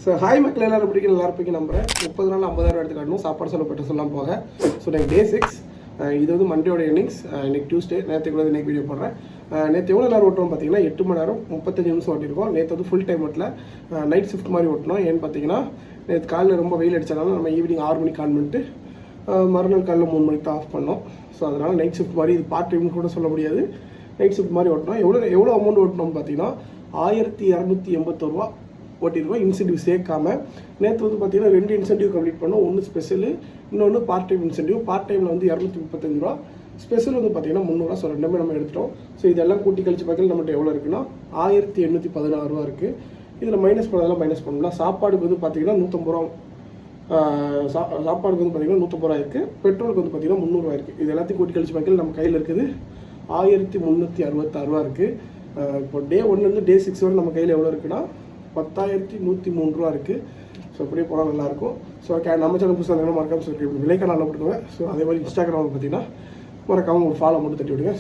So hi மக்கள் எல்லாரும் பிடிக்கும் எல்லாரும் நம்புறேன். 30 நாள் 50,000 எடுத்து காட்டணும் சாப்பாடு செலவு பெற்று சொல்லலாம் போக. ஸோ எனக்கு டே 6 இது வந்து மண்டேயோட இன்னிங்ஸ். இன்னைக்கு டியூஸ்டே, நேற்று கூட இன்னைக்கு வீடியோ போடுறேன். நேற்று எவ்வளோ நேரம் ஓட்டுவோம் பார்த்தீங்கன்னா 8 மணி நேரம் 35 நிமிஷம் ஓட்டிருக்கோம். நேற்று வந்து ஃபுல் டைம் ஓட்டல, நைட் ஷிஃப்ட் மாதிரி ஓட்டணும். ஏன்னு பார்த்தீங்கன்னா நேற்று காலையில் ரொம்ப வெயில் அடித்தனால நம்ம ஈவினிங் 6 மணிக்கு ஆன் பண்ணிட்டு மறுநாள் காலையில் 3 மணிக்கு தான் ஆஃப் பண்ணோம். ஸோ அதனால் நைட் ஷிஃப்ட் மாதிரி, இது பார்ட் டைம் கூட சொல்ல முடியாது, நைட் ஷிஃப்ட் மாதிரி ஓட்டணும். எவ்வளோ அமௌண்ட் ஓட்டணும்னு பார்த்தீங்கன்னா 1281 ரூபா ஓட்டிருக்கோம், இன்சென்டிவ் சேர்க்காம. நேற்று வந்து பார்த்தீங்கன்னா 2 இன்சென்டிவ் கம்ப்ளீட் பண்ணோம். ஒன்று ஸ்பெஷலு, இன்னொன்று பார்ட் டைம் இன்சென்டிவ். பார்ட் டைமில் வந்து 235 ரூபா, ஸ்பெஷல் வந்து பார்த்தீங்கன்னா 300 ரூபா. ஸோ ரெண்டுமே நம்ம எடுத்துட்டோம். ஸோ இதெல்லாம் கூட்டி கழிச்சு பார்க்கல நம்மகிட்ட எவ்வளோ இருக்குன்னா 1816 ரூபா இருக்குது. இதில் மைனஸ் பண்ணதெல்லாம் மைனஸ் பண்ணலாம். சாப்பாடுக்கு வந்து பார்த்தீங்கன்னா 150 ரூபா, சாப்பாடுக்கு வந்து பார்த்தீங்கன்னா 150 ரூபா இருக்குது. பெட்ரோலுக்கு வந்து பார்த்தீங்கன்னா 300 ரூபா இருக்குது. இது எல்லாத்தையும் கூட்டி கழிச்சு பார்க்கல நம்ம கையில் இருக்குது 1366 ரூபா இருக்குது. இப்போ டே 1லேருந்து டே 6 வரை நம்ம கையில் எவ்வளோ இருக்குன்னா 10,103 ரூபா இருக்குது. ஸோ அப்படியே போனால் நல்லாயிருக்கும். ஸோ நம்ம சேனல் புதுசாக இருந்தாலும் மறக்காமல் சொல்லி விலைக்கான போட்டுக்கோங்க. ஸோ அதே மாதிரி இன்ஸ்டாகிராமில் பார்த்தீங்கன்னா மறக்காமல் ஒரு ஃபாலோ மட்டும் தட்டி விடுங்க.